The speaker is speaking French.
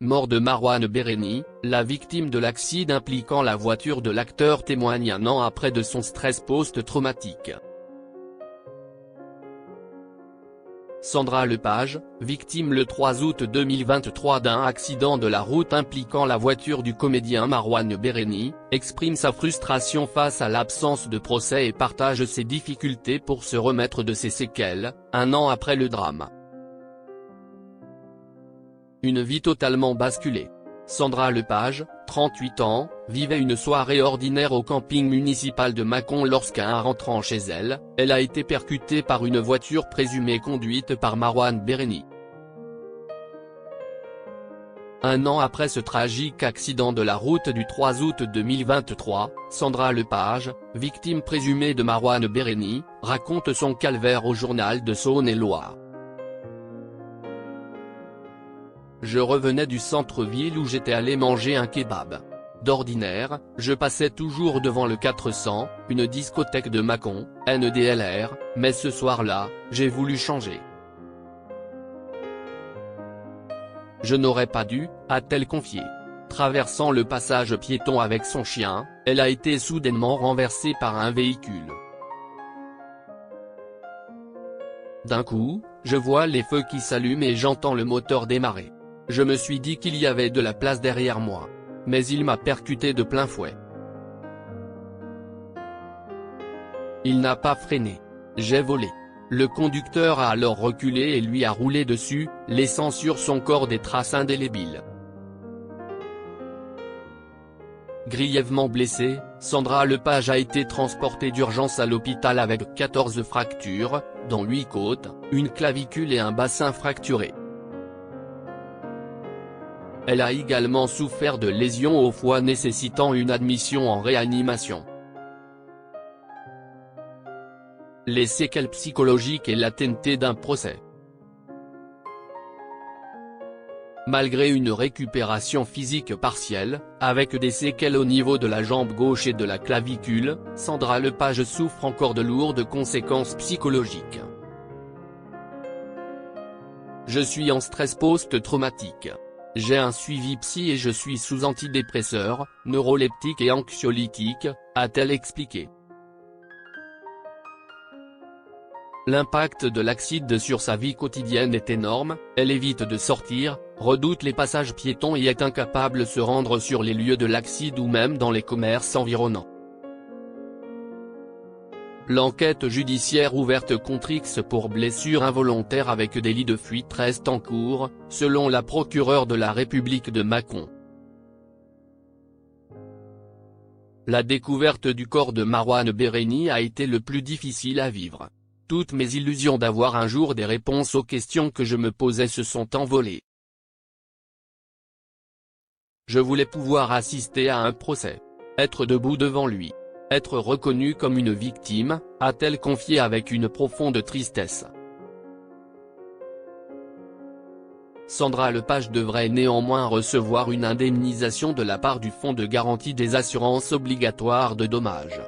Mort de Marwan Bereni, la victime de l'accident impliquant la voiture de l'acteur témoigne un an après de son stress post-traumatique. Sandra Lepage, victime le 3 août 2023 d'un accident de la route impliquant la voiture du comédien Marwan Bereni, exprime sa frustration face à l'absence de procès et partage ses difficultés pour se remettre de ses séquelles, un an après le drame. Une vie totalement basculée. Sandra Lepage, 38 ans, vivait une soirée ordinaire au camping municipal de Mâcon lorsqu'en rentrant chez elle, elle a été percutée par une voiture présumée conduite par Marwan Bereni. Un an après ce tragique accident de la route du 3 août 2023, Sandra Lepage, victime présumée de Marwan Bereni, raconte son calvaire au journal de Saône-et-Loire. Je revenais du centre-ville où j'étais allé manger un kebab. D'ordinaire, je passais toujours devant le 400, une discothèque de Mâcon, NDLR, mais ce soir-là, j'ai voulu changer. Je n'aurais pas dû, a-t-elle confié. Traversant le passage piéton avec son chien, elle a été soudainement renversée par un véhicule. D'un coup, je vois les feux qui s'allument et j'entends le moteur démarrer. Je me suis dit qu'il y avait de la place derrière moi. Mais il m'a percuté de plein fouet. Il n'a pas freiné. J'ai volé. Le conducteur a alors reculé et lui a roulé dessus, laissant sur son corps des traces indélébiles. Grièvement blessée, Sandra Lepage a été transportée d'urgence à l'hôpital avec 14 fractures, dont 8 côtes, une clavicule et un bassin fracturé. Elle a également souffert de lésions au foie nécessitant une admission en réanimation. Les séquelles psychologiques et l'atteinteté d'un procès. Malgré une récupération physique partielle, avec des séquelles au niveau de la jambe gauche et de la clavicule, Sandra Lepage souffre encore de lourdes conséquences psychologiques. Je suis en stress post-traumatique. J'ai un suivi psy et je suis sous antidépresseurs, neuroleptiques et anxiolytiques, a-t-elle expliqué. L'impact de l'accident sur sa vie quotidienne est énorme, elle évite de sortir, redoute les passages piétons et est incapable de se rendre sur les lieux de l'accident ou même dans les commerces environnants. L'enquête judiciaire ouverte contre X pour blessure involontaire avec délit de fuite reste en cours, selon la procureure de la République de Mâcon. La découverte du corps de Marwan Bereni a été le plus difficile à vivre. Toutes mes illusions d'avoir un jour des réponses aux questions que je me posais se sont envolées. Je voulais pouvoir assister à un procès. Être debout devant lui. Être reconnue comme une victime, a-t-elle confié avec une profonde tristesse. Sandra Lepage devrait néanmoins recevoir une indemnisation de la part du Fonds de garantie des assurances obligatoires de dommages.